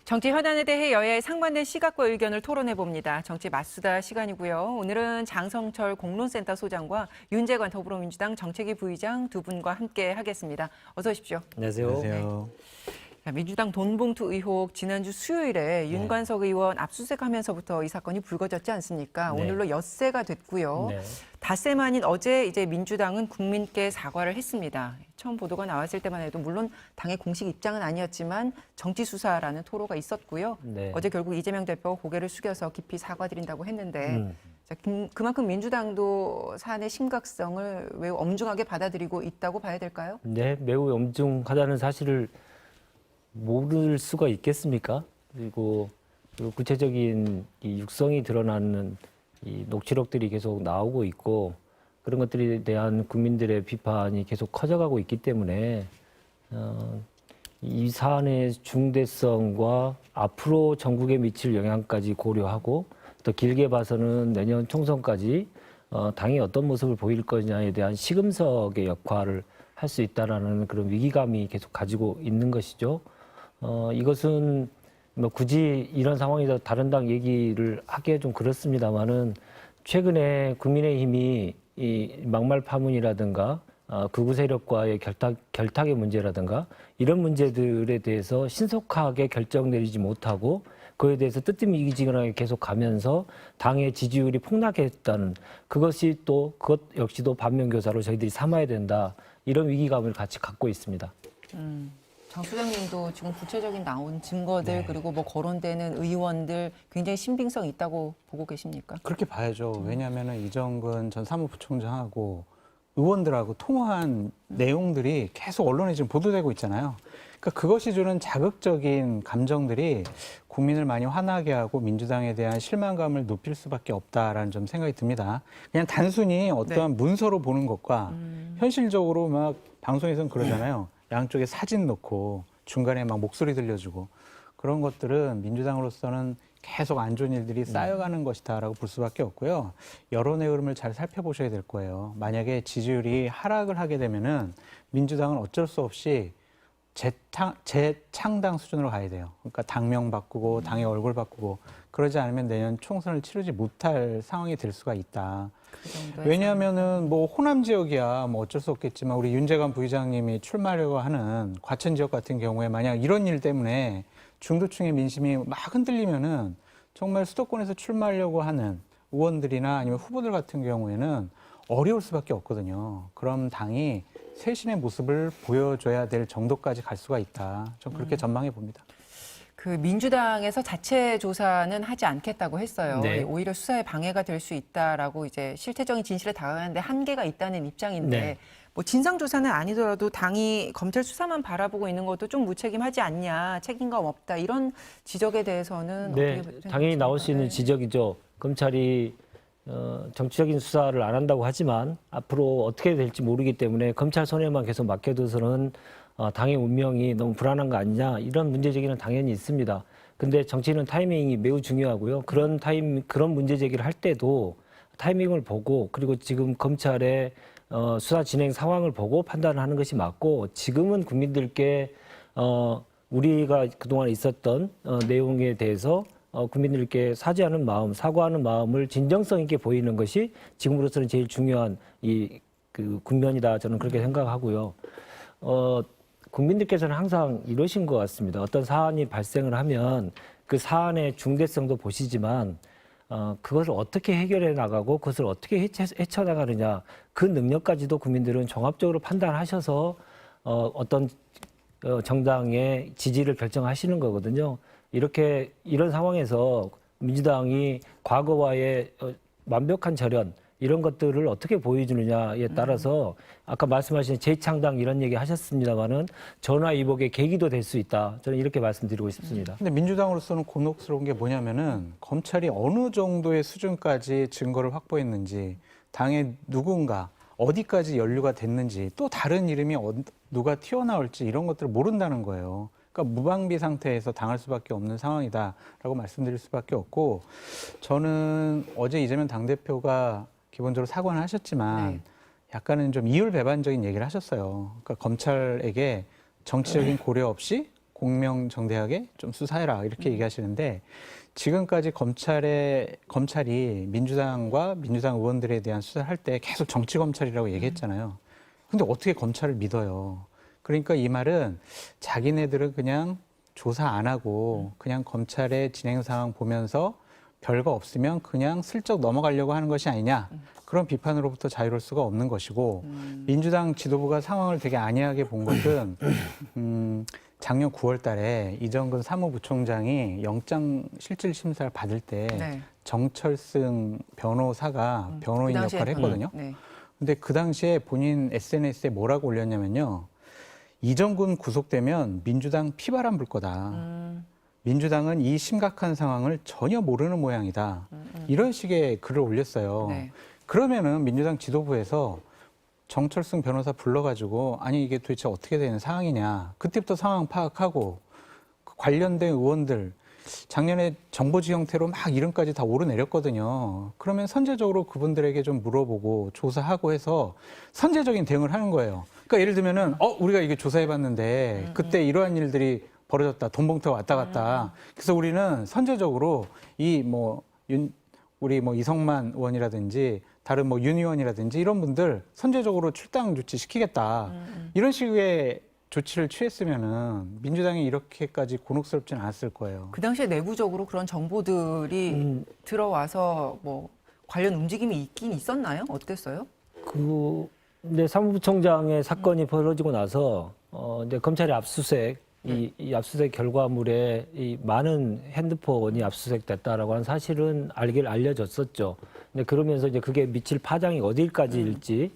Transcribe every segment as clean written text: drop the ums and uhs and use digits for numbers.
정치 현안에 대해 여야의 상반된 시각과 의견을 토론해 봅니다. 정치 맞수다 시간이고요. 오늘은 장성철 공론센터 소장과 윤재관 더불어민주당 정책위 부의장 두 분과 함께 하겠습니다. 어서 오십시오. 안녕하세요. 안녕하세요. 민주당 돈봉투 의혹 지난주 수요일에 윤관석 의원 압수수색하면서부터 이 사건이 불거졌지 않습니까? 네. 오늘로 엿새가 됐고요. 네. 닷새 만인 어제 이제 민주당은 국민께 사과를 했습니다. 처음 보도가 나왔을 때만 해도 물론 당의 공식 입장은 아니었지만 정치 수사라는 토로가 있었고요. 네. 어제 결국 이재명 대표가 고개를 숙여서 깊이 사과드린다고 했는데 자, 그만큼 민주당도 사안의 심각성을 매우 엄중하게 받아들이고 있다고 봐야 될까요? 네, 매우 엄중하다는 사실을 모를 수가 있겠습니까? 그리고 구체적인 이 육성이 드러나는 이 녹취록들이 계속 나오고 있고 그런 것들에 대한 국민들의 비판이 계속 커져가고 있기 때문에 이 사안의 중대성과 앞으로 전국에 미칠 영향까지 고려하고 더 길게 봐서는 내년 총선까지 당이 어떤 모습을 보일 거냐에 대한 시금석의 역할을 할 수 있다라는 그런 위기감이 계속 가지고 있는 것이죠. 이것은 뭐 굳이 이런 상황에서 다른 당 얘기를 하기에 좀 그렇습니다만은 최근에 국민의힘이 이 막말 파문이라든가 극우 세력과의 결탁의 문제라든가 이런 문제들에 대해서 신속하게 결정 내리지 못하고 그에 대해서 뜨뜻미지근하게 계속 가면서 당의 지지율이 폭락했다는 그것 역시도 반면교사로 저희들이 삼아야 된다. 이런 위기감을 같이 갖고 있습니다. 장 소장님도 지금 구체적인 나온 증거들 그리고 뭐 거론되는 의원들 굉장히 신빙성 있다고 보고 계십니까? 그렇게 봐야죠. 왜냐하면 이정근 전 사무부총장하고 의원들하고 통화한 내용들이 계속 언론에 지금 보도되고 있잖아요. 그러니까 그것이 주는 자극적인 감정들이 국민을 많이 화나게 하고 민주당에 대한 실망감을 높일 수밖에 없다라는 좀 생각이 듭니다. 그냥 단순히 어떠한 문서로 보는 것과 현실적으로 막 방송에서는 그러잖아요. 양쪽에 사진 놓고 중간에 막 목소리 들려주고 그런 것들은 민주당으로서는 계속 안 좋은 일들이 쌓여가는 것이다라고 볼 수밖에 없고요. 여론의 흐름을 잘 살펴보셔야 될 거예요. 만약에 지지율이 하락을 하게 되면은 민주당은 어쩔 수 없이 재창당 수준으로 가야 돼요. 그러니까 당명 바꾸고 당의 얼굴 바꾸고 그러지 않으면 내년 총선을 치르지 못할 상황이 될 수가 있다. 왜냐하면은 뭐 호남 지역이야 뭐 어쩔 수 없겠지만 우리 윤재관 부의장님이 출마하려고 하는 과천 지역 같은 경우에 만약 이런 일 때문에 중도층의 민심이 막 흔들리면은 정말 수도권에서 출마하려고 하는 의원들이나 아니면 후보들 같은 경우에는 어려울 수밖에 없거든요. 그럼 당이 쇄신의 모습을 보여줘야 될 정도까지 갈 수가 있다. 좀 그렇게 전망해 봅니다. 그 민주당에서 자체 조사는 하지 않겠다고 했어요. 네. 오히려 수사에 방해가 될 수 있다라고 이제 실태적인 진실에 다가가는데 한계가 있다는 입장인데 네. 뭐 진상 조사는 아니더라도 당이 검찰 수사만 바라보고 있는 것도 좀 무책임하지 않냐, 책임감 없다 이런 지적에 대해서는 네, 어떻게 당연히 나올 수 있는 네. 지적이죠. 검찰이 정치적인 수사를 안 한다고 하지만 앞으로 어떻게 될지 모르기 때문에 검찰 손에만 계속 맡겨둬서는 당의 운명이 너무 불안한 거 아니냐 이런 문제 제기는 당연히 있습니다. 근데 정치는 타이밍이 매우 중요하고요. 그런 문제 제기를 할 때도 타이밍을 보고 그리고 지금 검찰의 수사 진행 상황을 보고 판단을 하는 것이 맞고 지금은 국민들께 우리가 그동안 있었던 내용에 대해서 국민들께 사과하는 마음을 진정성 있게 보이는 것이 지금으로서는 제일 중요한 그 국면이다. 저는 그렇게 생각하고요. 국민들께서는 항상 이러신 것 같습니다. 어떤 사안이 발생을 하면 그 사안의 중대성도 보시지만 그것을 어떻게 해결해 나가고 그것을 어떻게 헤쳐나가느냐 그 능력까지도 국민들은 종합적으로 판단하셔서 어떤 정당의 지지를 결정하시는 거거든요. 이런 상황에서 민주당이 과거와의 완벽한 절연 이런 것들을 어떻게 보여주느냐에 따라서 아까 말씀하신 재창당 이런 얘기 하셨습니다마는 전화위복의 계기도 될 수 있다. 저는 이렇게 말씀드리고 싶습니다. 근데 민주당으로서는 곤혹스러운 게 뭐냐면은 검찰이 어느 정도의 수준까지 증거를 확보했는지 당의 누군가 어디까지 연루가 됐는지 또 다른 이름이 누가 튀어나올지 이런 것들을 모른다는 거예요. 그러니까 무방비 상태에서 당할 수밖에 없는 상황이다라고 말씀드릴 수밖에 없고 저는 어제 이재명 당대표가 기본적으로 사과는 하셨지만 약간은 좀 이율배반적인 얘기를 하셨어요. 그러니까 검찰에게 정치적인 고려 없이 공명정대하게 좀 수사해라 이렇게 얘기하시는데 지금까지 검찰이 민주당과 민주당 의원들에 대한 수사를 할 때 계속 정치 검찰이라고 얘기했잖아요. 근데 어떻게 검찰을 믿어요? 그러니까 이 말은 자기네들은 그냥 조사 안 하고 그냥 검찰의 진행 상황 보면서 별거 없으면 그냥 슬쩍 넘어가려고 하는 것이 아니냐. 그런 비판으로부터 자유로울 수가 없는 것이고 민주당 지도부가 상황을 되게 안이하게 본 것은 작년 9월 달에 이정근 사무부총장이 영장 실질 심사를 받을 때 네. 정철승 변호사가 변호인 그 당시에, 역할을 했거든요. 네. 근데 그 당시에 본인 SNS에 뭐라고 올렸냐면요. 이정근 구속되면 민주당 피바람 불 거다. 민주당은 이 심각한 상황을 전혀 모르는 모양이다. 이런 식의 글을 올렸어요. 네. 그러면은 민주당 지도부에서 정철승 변호사 불러가지고 아니 이게 도대체 어떻게 되는 상황이냐. 그때부터 상황 파악하고 그 관련된 의원들 작년에 정보지 형태로 막 이름까지 다 오르내렸거든요. 그러면 선제적으로 그분들에게 좀 물어보고 조사하고 해서 선제적인 대응을 하는 거예요. 그러니까 예를 들면은 우리가 이게 조사해봤는데 그때 이러한 일들이 벌어졌다. 돈 봉투가 왔다 갔다. 그래서 우리는 선제적으로 우리 이성만 의원이라든지 다른 윤 의원이라든지 이런 분들 선제적으로 출당 조치 시키겠다. 이런 식의 조치를 취했으면은 민주당이 이렇게까지 곤혹스럽지는 않았을 거예요. 그 당시에 내부적으로 그런 정보들이 들어와서 뭐 관련 움직임이 있긴 있었나요? 어땠어요? 근데 사무부총장의 사건이 벌어지고 나서 이제 검찰이 압수수색 이 압수수색 결과물에 이 많은 핸드폰이 압수수색됐다라고 하는 사실은 알려졌었죠. 근데 그러면서 이제 그게 미칠 파장이 어디까지일지에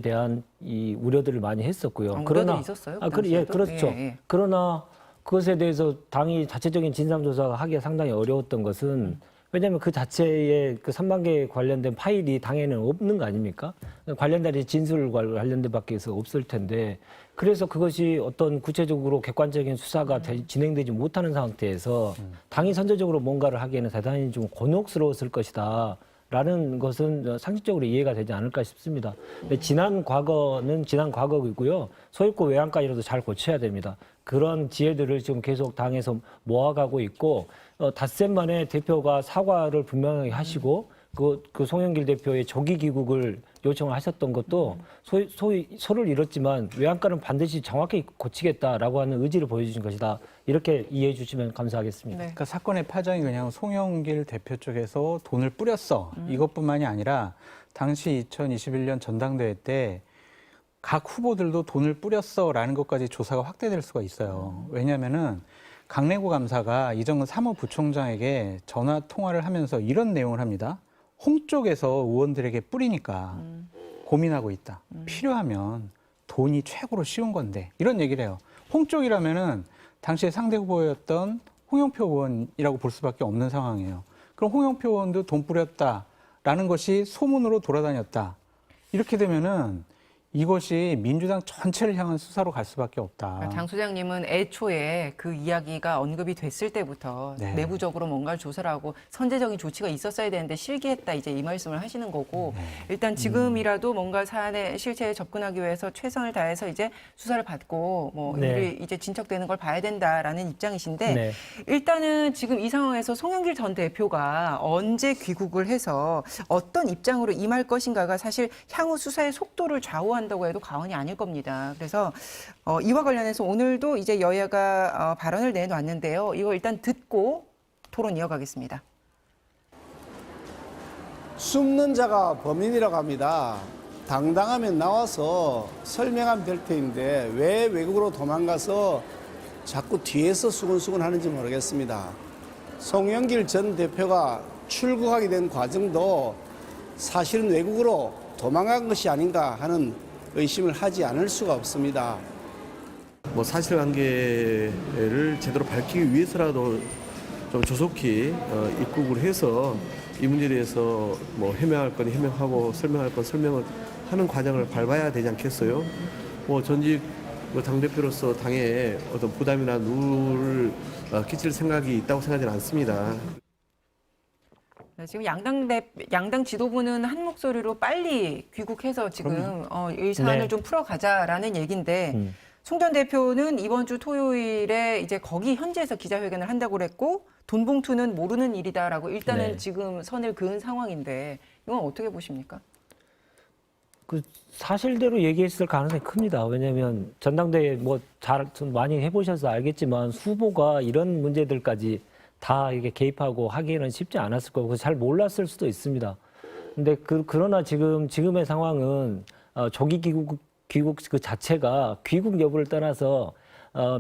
대한 이 우려들을 많이 했었고요. 그러나 있었어요. 그렇죠. 예. 그러나 그것에 대해서 당이 자체적인 진상조사가 하기가 상당히 어려웠던 것은 왜냐하면 그 자체에 그 3만 개 관련된 파일이 당에는 없는 거 아닙니까? 관련된 진술 관련된 밖에 없을 텐데 그래서 그것이 어떤 구체적으로 객관적인 수사가 진행되지 못하는 상태에서 당이 선제적으로 뭔가를 하기에는 대단히 좀 곤혹스러웠을 것이다. 라는 것은 상식적으로 이해가 되지 않을까 싶습니다. 근데 지난 과거는 지난 과거이고요. 소유권 외양간이라도 잘 고쳐야 됩니다. 그런 지혜들을 지금 계속 당에서 모아가고 있고 닷새 만에 대표가 사과를 분명하게 하시고 그 송영길 대표의 조기 귀국을 요청을 하셨던 것도 소위 소를 잃었지만 외양간은 반드시 정확히 고치겠다라고 하는 의지를 보여주신 것이다. 이렇게 이해해 주시면 감사하겠습니다. 네. 그러니까 사건의 파장이 그냥 송영길 대표 쪽에서 돈을 뿌렸어. 이것뿐만이 아니라 당시 2021년 전당대회 때 각 후보들도 돈을 뿌렸어라는 것까지 조사가 확대될 수가 있어요. 왜냐하면은 강내구 감사가 이정근 사무부총장에게 전화 통화를 하면서 이런 내용을 합니다. 홍 쪽에서 의원들에게 뿌리니까 고민하고 있다. 필요하면 돈이 최고로 쉬운 건데 이런 얘기를 해요. 홍 쪽이라면은 당시에 상대 후보였던 홍영표 의원이라고 볼 수밖에 없는 상황이에요. 그럼 홍영표 의원도 돈 뿌렸다라는 것이 소문으로 돌아다녔다. 이렇게 되면은 이것이 민주당 전체를 향한 수사로 갈 수밖에 없다. 그러니까 장 소장님은 애초에 그 이야기가 언급이 됐을 때부터 네. 내부적으로 뭔가를 조사를 하고 선제적인 조치가 있었어야 되는데 실기했다 이제 이 말씀을 하시는 거고 일단 지금이라도 뭔가 사안의 실체에 접근하기 위해서 최선을 다해서 이제 수사를 받고 뭐 네. 일이 이제 진척되는 걸 봐야 된다라는 입장이신데 네. 일단은 지금 이 상황에서 송영길 전 대표가 언제 귀국을 해서 어떤 입장으로 임할 것인가가 사실 향후 수사의 속도를 좌우한다고 해도 과언이 아닐 겁니다. 그래서 이와 관련해서 오늘도 이제 여야가 발언을 내놨는데요. 이거 일단 듣고 토론 이어가겠습니다. 숨는 자가 범인이라고 합니다. 당당하면 나와서 설명하면 될 텐데 왜 외국으로 도망가서 자꾸 뒤에서 수근수근 하는지 모르겠습니다. 송영길 전 대표가 출국하게 된 과정도 사실은 외국으로 도망간 것이 아닌가 하는 의심을 하지 않을 수가 없습니다. 사실관계를 제대로 밝히기 위해서라도 좀 조속히 입국을 해서 이 문제에 대해서 해명할 건 해명하고 설명할 건 설명을 하는 과정을 밟아야 되지 않겠어요? 전직 당대표로서 당에 어떤 부담이나 누를 끼칠 생각이 있다고 생각하지는 않습니다. 네, 지금 양당 지도부는 한 목소리로 빨리 귀국해서 지금 이 사안을 네. 좀 풀어가자라는 얘기인데 송 전 대표는 이번 주 토요일에 이제 거기 현지에서 기자회견을 한다고 그랬고 돈 봉투는 모르는 일이다라고 일단은 네. 지금 선을 그은 상황인데 이건 어떻게 보십니까? 그 사실대로 얘기했을 가능성이 큽니다. 왜냐하면 전당대회 좀 많이 해보셔서 알겠지만 후보가 이런 문제들까지 다 이게 개입하고 하기는 쉽지 않았을 거고 잘 몰랐을 수도 있습니다. 근데 그러나 지금의 상황은 조기 귀국 그 자체가 귀국 여부를 떠나서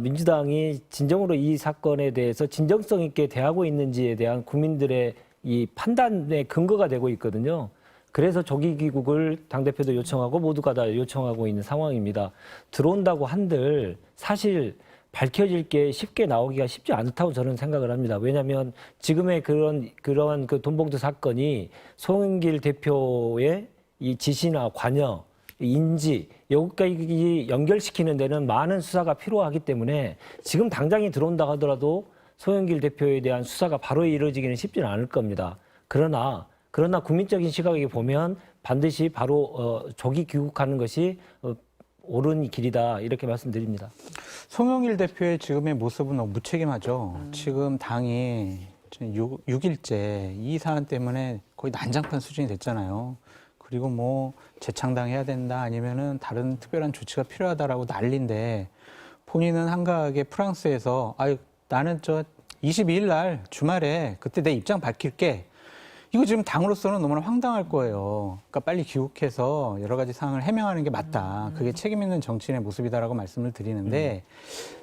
민주당이 진정으로 이 사건에 대해서 진정성 있게 대하고 있는지에 대한 국민들의 이 판단의 근거가 되고 있거든요. 그래서 조기 귀국을 당대표도 요청하고 모두가 다 요청하고 있는 상황입니다. 들어온다고 한들 사실 밝혀질 게 쉽게 나오기가 쉽지 않다고 저는 생각을 합니다. 왜냐하면 지금의 그런 그 돈봉투 사건이 송영길 대표의 이 지시나 관여, 인지, 여기까지 연결시키는 데는 많은 수사가 필요하기 때문에 지금 당장이 들어온다 하더라도 송영길 대표에 대한 수사가 바로 이루어지기는 쉽지는 않을 겁니다. 그러나 국민적인 시각에 보면 반드시 바로 조기 귀국하는 것이 옳은 길이다 이렇게 말씀드립니다. 송영길 대표의 지금의 모습은 너무 무책임하죠. 지금 당이 6일째 이 사안 때문에 거의 난장판 수준이 됐잖아요. 그리고 뭐 재창당해야 된다 아니면은 다른 특별한 조치가 필요하다라고 난리인데 본인은 한가하게 프랑스에서 나는 22일 날 주말에 그때 내 입장 밝힐게. 이거 지금 당으로서는 너무나 황당할 거예요. 그러니까 빨리 귀국해서 여러 가지 사항을 해명하는 게 맞다. 그게 책임 있는 정치인의 모습이다라고 말씀을 드리는데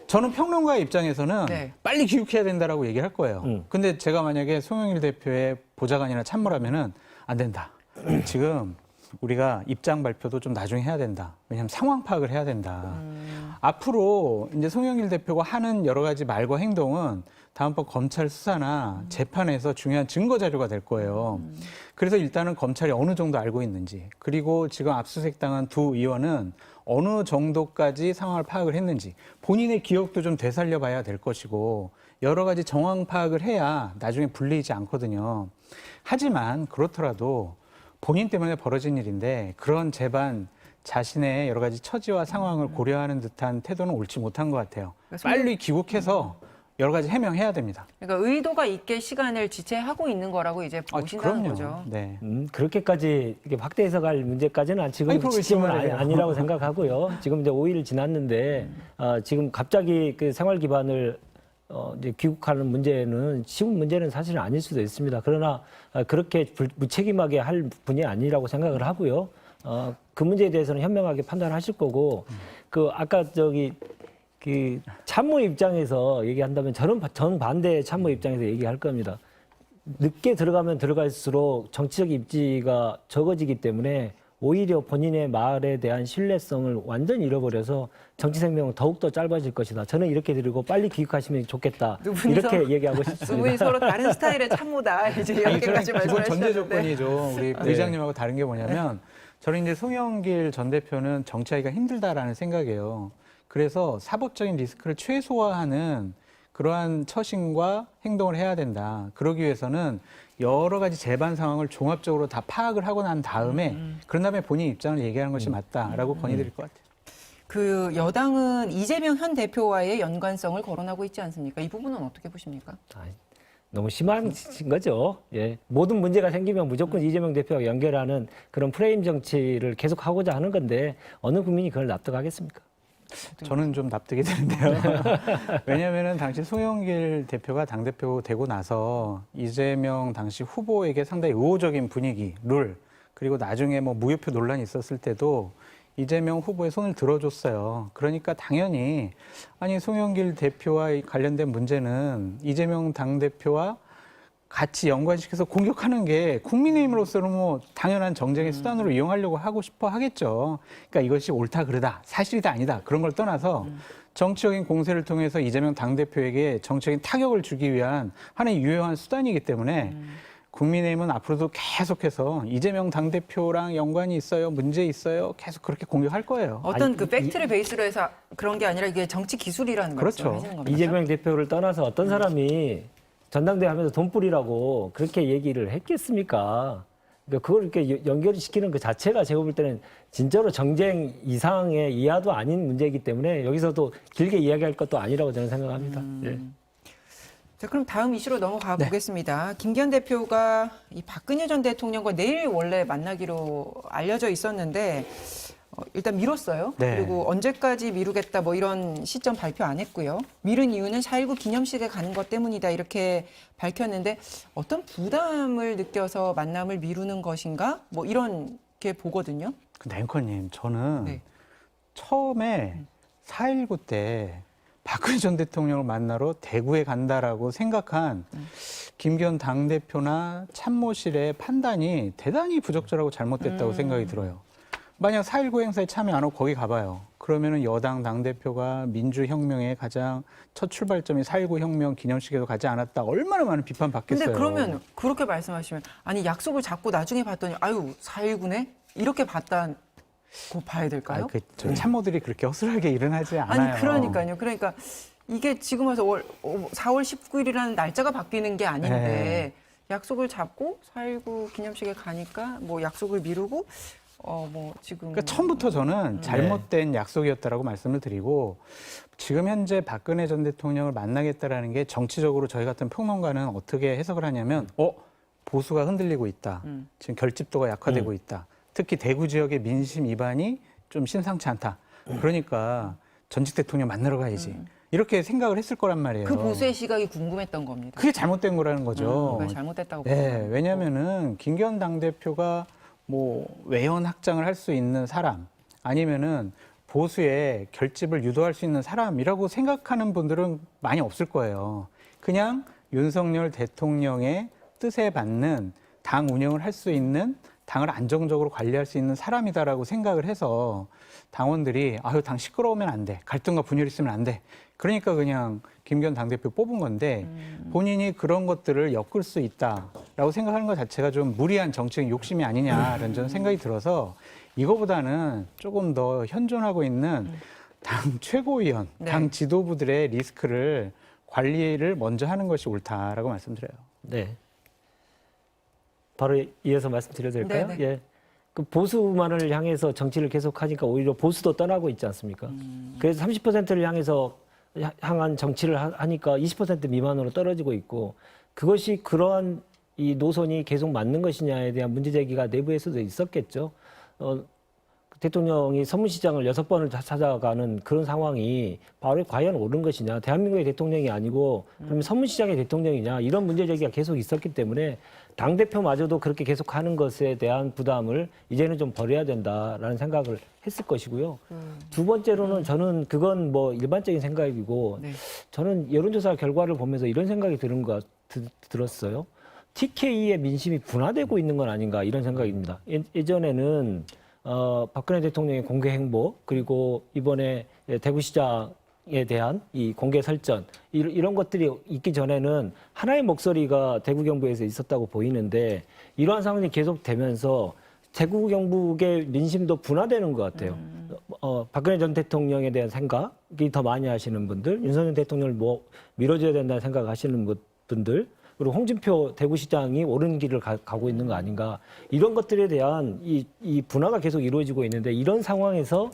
저는 평론가의 입장에서는 네. 빨리 귀국해야 된다라고 얘기를 할 거예요. 근데 제가 만약에 송영길 대표의 보좌관이나 참모라면은 안 된다. 지금 우리가 입장 발표도 좀 나중에 해야 된다. 왜냐하면 상황 파악을 해야 된다. 앞으로 이제 송영길 대표가 하는 여러 가지 말과 행동은 다음번 검찰 수사나 재판에서 중요한 증거 자료가 될 거예요. 그래서 일단은 검찰이 어느 정도 알고 있는지, 그리고 지금 압수수색 당한 두 의원은 어느 정도까지 상황을 파악을 했는지 본인의 기억도 좀 되살려 봐야 될 것이고 여러 가지 정황 파악을 해야 나중에 불리지 않거든요. 하지만 그렇더라도 본인 때문에 벌어진 일인데 그런 재반 자신의 여러 가지 처지와 상황을 고려하는 듯한 태도는 옳지 못한 것 같아요. 빨리 귀국해서 여러 가지 해명해야 됩니다. 그러니까 의도가 있게 시간을 지체하고 있는 거라고 이제 보신다는 그럼요. 거죠. 네. 그렇게까지 이렇게 확대해서 갈 문제까지는 지금 지금은 아니라고 생각하고요. 지금 이제 5일 지났는데 지금 갑자기 그 생활 기반을 이제 귀국하는 문제는 쉬운 문제는 사실은 아닐 수도 있습니다. 그러나 그렇게 무책임하게 할 분이 아니라고 생각을 하고요. 그 문제에 대해서는 현명하게 판단하실 거고 아까 그 참모 입장에서 얘기한다면 저는 정반대 참모 입장에서 얘기할 겁니다. 늦게 들어가면 들어갈수록 정치적 입지가 적어지기 때문에 오히려 본인의 말에 대한 신뢰성을 완전히 잃어버려서 정치 생명은 더욱더 짧아질 것이다. 저는 이렇게 드리고 빨리 귀국하시면 좋겠다. 이렇게 얘기하고 두 싶습니다. 분이 서로 다른 스타일의 참모다. 이제 이렇게까지 기본 전제 말씀하셨는데. 조건이죠. 우리 네. 부의장님하고 다른 게 뭐냐면 저는 이제 송영길 전 대표는 정치하기가 힘들다라는 생각이에요. 그래서 사법적인 리스크를 최소화하는 그러한 처신과 행동을 해야 된다. 그러기 위해서는 여러 가지 재반 상황을 종합적으로 다 파악을 하고 난 다음에 그런 다음에 본인 입장을 얘기하는 것이 맞다라고 건의드릴 것 같아요. 그 여당은 이재명 현 대표와의 연관성을 거론하고 있지 않습니까? 이 부분은 어떻게 보십니까? 너무 심한 거죠. 예. 모든 문제가 생기면 무조건 이재명 대표와 연결하는 그런 프레임 정치를 계속 하고자 하는 건데 어느 국민이 그걸 납득하겠습니까? 저는 좀 납득이 되는데요. 왜냐하면 당시 송영길 대표가 당대표 되고 나서 이재명 당시 후보에게 상당히 우호적인 분위기, 룰, 그리고 나중에 뭐 무효표 논란이 있었을 때도 이재명 후보의 손을 들어줬어요. 그러니까 당연히 송영길 대표와 관련된 문제는 이재명 당대표와 같이 연관시켜서 공격하는 게 국민의힘으로서는 뭐 당연한 정쟁의 수단으로 이용하려고 하고 싶어 하겠죠. 그러니까 이것이 옳다 그르다 사실이다 아니다 그런 걸 떠나서 정치적인 공세를 통해서 이재명 당대표에게 정치적인 타격을 주기 위한 하나의 유효한 수단이기 때문에 국민의힘은 앞으로도 계속해서 이재명 당대표랑 연관이 있어요, 문제 있어요, 계속 그렇게 공격할 거예요. 어떤 그 팩트를 베이스로 해서 그런 게 아니라 이게 정치 기술이라는 그렇죠. 말씀을 하시는 겁니다. 이재명 대표를 떠나서 어떤 사람이 전당대회 하면서 돈 뿌리라고 그렇게 얘기를 했겠습니까? 그러니까 그걸 이렇게 연결시키는 그 자체가 제가 볼 때는 진짜로 정쟁 이상의 이하도 아닌 문제이기 때문에 여기서도 길게 이야기할 것도 아니라고 저는 생각합니다. 예. 자, 그럼 다음 이슈로 넘어가 보겠습니다. 김기현 대표가 이 박근혜 전 대통령과 내일 원래 만나기로 알려져 있었는데 일단 미뤘어요. 네. 그리고 언제까지 미루겠다 뭐 이런 시점 발표 안 했고요. 미룬 이유는 4.19 기념식에 가는 것 때문이다 이렇게 밝혔는데 어떤 부담을 느껴서 만남을 미루는 것인가? 뭐 이렇게 보거든요. 근데 앵커님, 저는 네. 처음에 4.19 때 박근혜 전 대통령을 만나러 대구에 간다라고 생각한 김기현 당대표나 참모실의 판단이 대단히 부적절하고 잘못됐다고 생각이 들어요. 만약 4.19 행사에 참여 안 하고 거기 가봐요. 그러면은 여당 당대표가 민주혁명의 가장 첫 출발점이 4.19 혁명 기념식에도 가지 않았다. 얼마나 많은 비판 받겠어요. 근데 그러면 그렇게 말씀하시면 아니 약속을 잡고 나중에 봤더니 아유 4.19네? 이렇게 봤다고 봐야 될까요? 저희 참모들이 그렇게 허술하게 일은 하지 않아요. 아니 그러니까요. 그러니까 이게 지금 와서 4월 19일이라는 날짜가 바뀌는 게 아닌데 네. 약속을 잡고 4.19 기념식에 가니까 뭐 약속을 미루고 뭐 지금 그러니까 처음부터 저는 잘못된 약속이었다라고 말씀을 드리고 지금 현재 박근혜 전 대통령을 만나겠다라는 게 정치적으로 저희 같은 평론가는 어떻게 해석을 하냐면 보수가 흔들리고 있다. 지금 결집도가 약화되고 있다. 특히 대구 지역의 민심 이반이 좀 심상치 않다. 그러니까 전직 대통령 만나러 가야지. 이렇게 생각을 했을 거란 말이에요. 그 보수의 시각이 궁금했던 겁니다. 그게 잘못된 거라는 거죠. 왜 잘못됐다고 네, 보면. 왜냐하면은 김기현 당대표가 뭐 외연 확장을 할 수 있는 사람 아니면은 보수의 결집을 유도할 수 있는 사람이라고 생각하는 분들은 많이 없을 거예요. 그냥 윤석열 대통령의 뜻에 받는 당 운영을 할 수 있는 당을 안정적으로 관리할 수 있는 사람이다라고 생각을 해서 당원들이 아유 당 시끄러우면 안 돼. 갈등과 분열이 있으면 안 돼. 그러니까 그냥 김기현 당대표 뽑은 건데 본인이 그런 것들을 엮을 수 있다라고 생각하는 것 자체가 좀 무리한 정치적 욕심이 아니냐라는 저는 생각이 들어서 이거보다는 조금 더 현존하고 있는 당 최고위원, 네. 당 지도부들의 리스크를 관리를 먼저 하는 것이 옳다라고 말씀드려요. 네. 바로 이어서 말씀드려도 될까요? 네네. 예. 그 보수만을 향해서 정치를 계속하니까 오히려 보수도 떠나고 있지 않습니까? 그래서 30%를 향한 정치를 하니까 20% 미만으로 떨어지고 있고 그것이 그러한 이 노선이 계속 맞는 것이냐에 대한 문제 제기가 내부에서도 있었겠죠. 대통령이 서문시장을 6번을 찾아가는 그런 상황이 바로 과연 옳은 것이냐. 대한민국의 대통령이 아니고 그러면 서문시장의 대통령이냐. 이런 문제 제기가 계속 있었기 때문에 당대표마저도 그렇게 계속하는 것에 대한 부담을 이제는 좀 버려야 된다라는 생각을 했을 것이고요. 두 번째로는 저는 그건 뭐 일반적인 생각이고 네. 저는 여론조사 결과를 보면서 이런 생각이 들었어요. TK의 민심이 분화되고 있는 건 아닌가 이런 생각입니다. 예전에는 박근혜 대통령의 공개 행보 그리고 이번에 대구시장에 대한 이 공개 설전 이런 것들이 있기 전에는 하나의 목소리가 대구 경북에서 있었다고 보이는데 이러한 상황이 계속되면서 대구 경북의 민심도 분화되는 것 같아요. 박근혜 전 대통령에 대한 생각이 더 많이 하시는 분들, 윤석열 대통령을 뭐 밀어줘야 된다는 생각하시는 분들. 그리고 홍준표 대구시장이 옳은 길을 가고 있는 거 아닌가 이런 것들에 대한 이 분화가 계속 이루어지고 있는데 이런 상황에서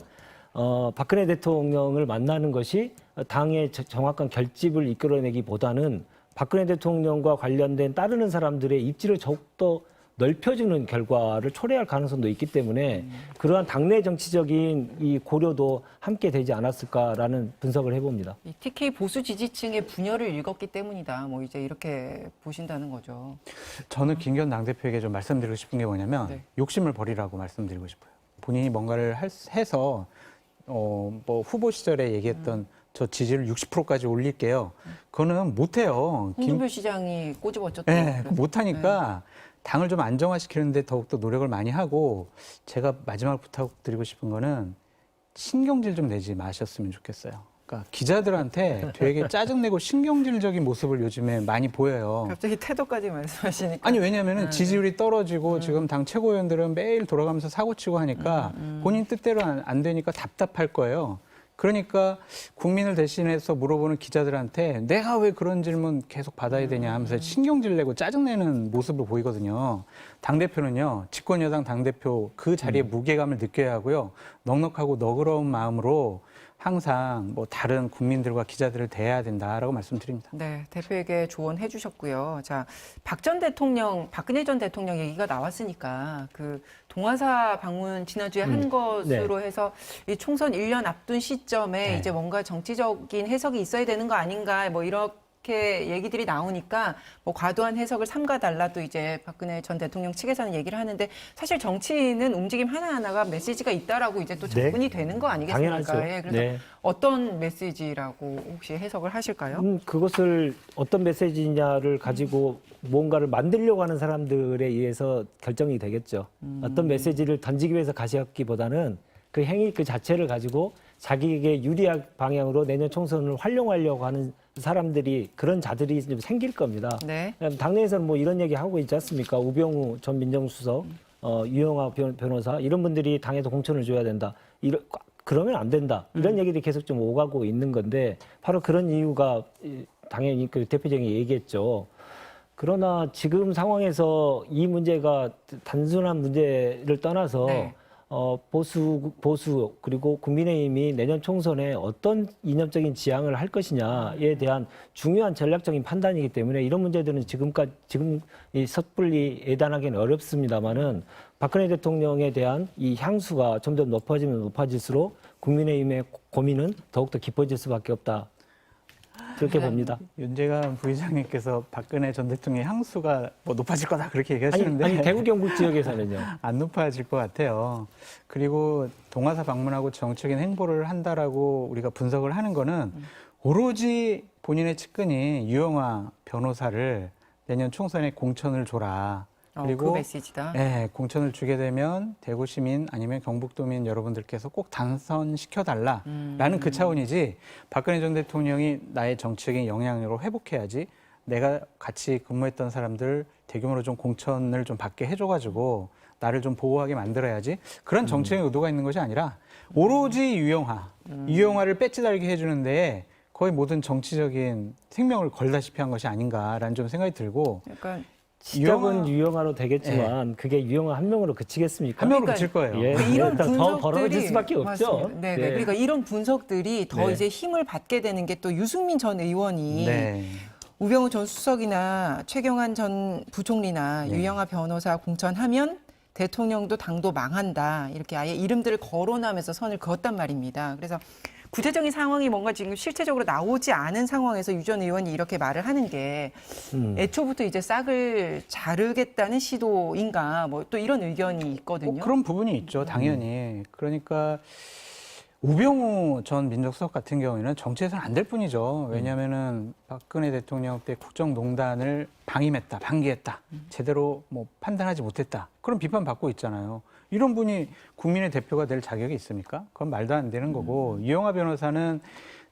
박근혜 대통령을 만나는 것이 당의 정확한 결집을 이끌어내기보다는 박근혜 대통령과 관련된 따르는 사람들의 입지를 더욱더 넓혀주는 결과를 초래할 가능성도 있기 때문에 그러한 당내 정치적인 이 고려도 함께 되지 않았을까라는 분석을 해봅니다. 이 TK 보수 지지층의 분열을 읽었기 때문이다. 뭐 이제 이렇게 보신다는 거죠. 저는 김기현 당대표에게 좀 말씀드리고 싶은 게 뭐냐면 네. 욕심을 버리라고 말씀드리고 싶어요. 본인이 뭔가를 해서 뭐 후보 시절에 얘기했던 저 지지를 60%까지 올릴게요. 그거는 못해요. 홍준표 시장이 꼬집었죠. 또. 네, 그래서. 못하니까 당을 좀 안정화시키는데 더욱더 노력을 많이 하고 제가 마지막 부탁드리고 싶은 거는 신경질 좀 내지 마셨으면 좋겠어요. 그러니까 기자들한테 되게 짜증내고 신경질적인 모습을 요즘에 많이 보여요. 갑자기 태도까지 말씀하시니까. 아니 왜냐하면 지지율이 떨어지고 지금 당 최고위원들은 매일 돌아가면서 사고치고 하니까 본인 뜻대로 안 되니까 답답할 거예요. 그러니까 국민을 대신해서 물어보는 기자들한테 내가 왜 그런 질문 계속 받아야 되냐 하면서 신경질 내고 짜증내는 모습을 보이거든요. 당대표는요, 집권여당 당대표 그 자리에 무게감을 느껴야 하고요. 넉넉하고 너그러운 마음으로 항상 뭐 다른 국민들과 기자들을 대해야 된다라고 말씀드립니다. 네, 대표에게 조언해 주셨고요. 자, 박근혜 전 대통령 얘기가 나왔으니까 그 동아사 방문 지난주에 한 것으로 해서 이 총선 1년 앞둔 시점에 네. 이제 뭔가 정치적인 해석이 있어야 되는 거 아닌가 뭐 이렇게 얘기들이 나오니까 뭐 과도한 해석을 삼가달라도 이제 박근혜 전 대통령 측에서는 얘기를 하는데 사실 정치는 움직임 하나하나가 메시지가 있다라고 이제 또 접근이 되는 거 아니겠습니까? 당연하죠. 예, 그래서 네. 어떤 메시지라고 혹시 해석을 하실까요? 그것을 어떤 메시지냐를 가지고 뭔가를 만들려고 하는 사람들에 의해서 결정이 되겠죠. 어떤 메시지를 던지기 위해서 가셨기보다는 그 행위 그 자체를 가지고 자기에게 유리한 방향으로 내년 총선을 활용하려고 하는 사람들이 그런 자들이 좀 생길 겁니다. 네. 당내에서는 뭐 이런 얘기 하고 있지 않습니까? 우병우 전 민정수석, 유영하 변호사 이런 분들이 당에서 공천을 줘야 된다. 그러면 안 된다. 이런 얘기들이 계속 좀 오가고 있는 건데 바로 그런 이유가 당연히 그 대표적인 얘기겠죠. 그러나 지금 상황에서 이 문제가 단순한 문제를 떠나서 네. 보수 그리고 국민의힘이 내년 총선에 어떤 이념적인 지향을 할 것이냐에 대한 중요한 전략적인 판단이기 때문에 이런 문제들은 지금 이 섣불리 예단하기는 어렵습니다만은 박근혜 대통령에 대한 이 향수가 점점 높아지면 높아질수록 국민의힘의 고민은 더욱더 깊어질 수밖에 없다. 그렇게 봅니다. 윤재관 부의장님께서 박근혜 전 대통령의 향수가 뭐 높아질 거다 그렇게 얘기하시는데 아니 대구 경북 지역에서는요. 안 높아질 것 같아요. 그리고 동아사 방문하고 정치적인 행보를 한다라고 우리가 분석을 하는 거는 오로지 본인의 측근이 유영하 변호사를 내년 총선에 공천을 줘라. 그 메시지다. 네, 공천을 주게 되면 대구 시민 아니면 경북도민 여러분들께서 꼭 당선시켜달라라는 그 차원이지 박근혜 전 대통령이 나의 정치적인 영향력을 회복해야지 내가 같이 근무했던 사람들 대규모로 좀 공천을 좀 받게 해줘가지고 나를 좀 보호하게 만들어야지 그런 정치적인 의도가 있는 것이 아니라 오로지 유영하를 배지 달게 해주는데 거의 모든 정치적인 생명을 걸다시피 한 것이 아닌가라는 좀 생각이 들고 약간 시작은 유영하로 되겠지만 그게 유영하 한 명으로 그치겠습니까? 한 명으로 그러니까 그칠 거예요. 예. 이런 더 분석들이 벌어질 수밖에 없죠. 맞습니다. 네, 네. 네. 그러니까 이런 분석들이 더 네. 이제 힘을 받게 되는 게 또 유승민 전 의원이 네. 우병우 전 수석이나 최경환 전 부총리나 유영하 변호사 공천하면 대통령도 당도 망한다. 이렇게 아예 이름들을 거론하면서 선을 그었단 말입니다. 그래서 구체적인 상황이 뭔가 지금 실체적으로 나오지 않은 상황에서 유 전 의원이 이렇게 말을 하는 게 애초부터 이제 싹을 자르겠다는 시도인가 뭐 또 이런 의견이 있거든요. 그런 부분이 있죠, 당연히. 그러니까 우병우 전 민정수석 같은 경우에는 정치에서는 안 될 뿐이죠. 왜냐하면은 박근혜 대통령 때 국정농단을 방기했다. 제대로 뭐 판단하지 못했다. 그런 비판 받고 있잖아요. 이런 분이 국민의 대표가 될 자격이 있습니까? 그건 말도 안 되는 거고 유영하 변호사는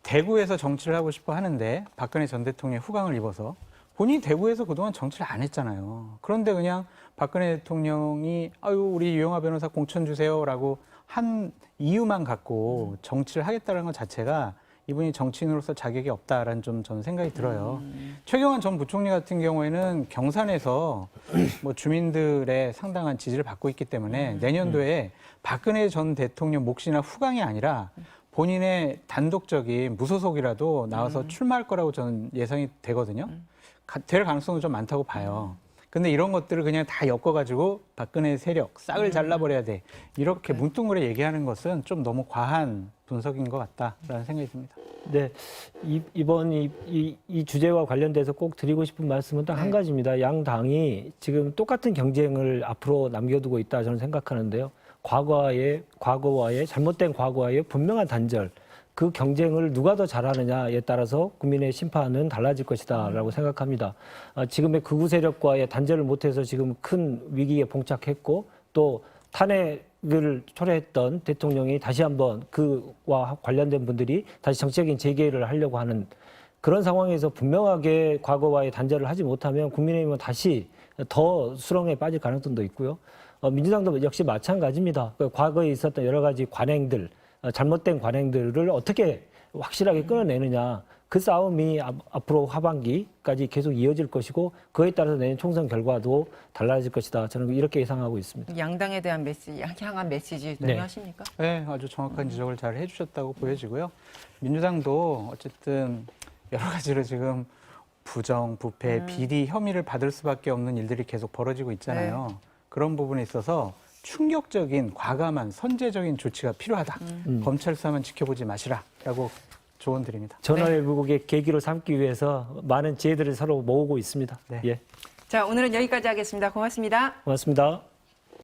대구에서 정치를 하고 싶어 하는데 박근혜 전 대통령의 후광을 입어서 본인이 대구에서 그동안 정치를 안 했잖아요. 그런데 그냥 박근혜 대통령이 우리 유영하 변호사 공천 주세요라고 한 이유만 갖고 정치를 하겠다는 것 자체가 이분이 정치인으로서 자격이 없다라는 좀 저는 생각이 들어요. 최경환 전 부총리 같은 경우에는 경산에서 뭐 주민들의 상당한 지지를 받고 있기 때문에 내년도에 박근혜 전 대통령 몫이나 후광이 아니라 본인의 단독적인 무소속이라도 나와서 출마할 거라고 저는 예상이 되거든요. 될 가능성은 좀 많다고 봐요. 근데 이런 것들을 그냥 다 엮어가지고 박근혜 세력 싹을 잘라버려야 돼. 이렇게 뭉뚱그려 얘기하는 것은 좀 너무 과한 분석인 것 같다라는 생각이 듭니다. 네, 이번 이 주제와 관련돼서 꼭 드리고 싶은 말씀은 딱 한 가지입니다. 양 당이 지금 똑같은 경쟁을 앞으로 남겨두고 있다 저는 생각하는데요. 과거와의 잘못된 과거와의 분명한 단절, 그 경쟁을 누가 더 잘하느냐에 따라서 국민의 심판은 달라질 것이다라고 생각합니다. 지금의 극우 세력과의 단절을 못해서 지금 큰 위기에 봉착했고 또 탄핵을 초래했던 대통령이 다시 한번 그와 관련된 분들이 다시 정치적인 재개를 하려고 하는 그런 상황에서 분명하게 과거와의 단절을 하지 못하면 국민의힘은 다시 더 수렁에 빠질 가능성도 있고요. 민주당도 역시 마찬가지입니다. 과거에 있었던 여러 가지 관행들, 잘못된 관행들을 어떻게 확실하게 끊어내느냐. 그 싸움이 앞으로 하반기까지 계속 이어질 것이고 그에 따라서 내년 총선 결과도 달라질 것이다. 저는 이렇게 예상하고 있습니다. 양당에 대한 메시지, 향한 메시지 네. 동의하십니까? 네, 아주 정확한 지적을 잘 해주셨다고 보여지고요. 민주당도 어쨌든 여러 가지로 지금 부정, 부패, 비리, 혐의를 받을 수밖에 없는 일들이 계속 벌어지고 있잖아요. 그런 부분에 있어서 충격적인, 과감한, 선제적인 조치가 필요하다. 검찰 수사만 지켜보지 마시라라고 조언 드립니다. 전화위복의 계기로 삼기 위해서 많은 지혜들을 서로 모으고 있습니다. 네. 예, 자, 오늘은 여기까지 하겠습니다. 고맙습니다. 고맙습니다.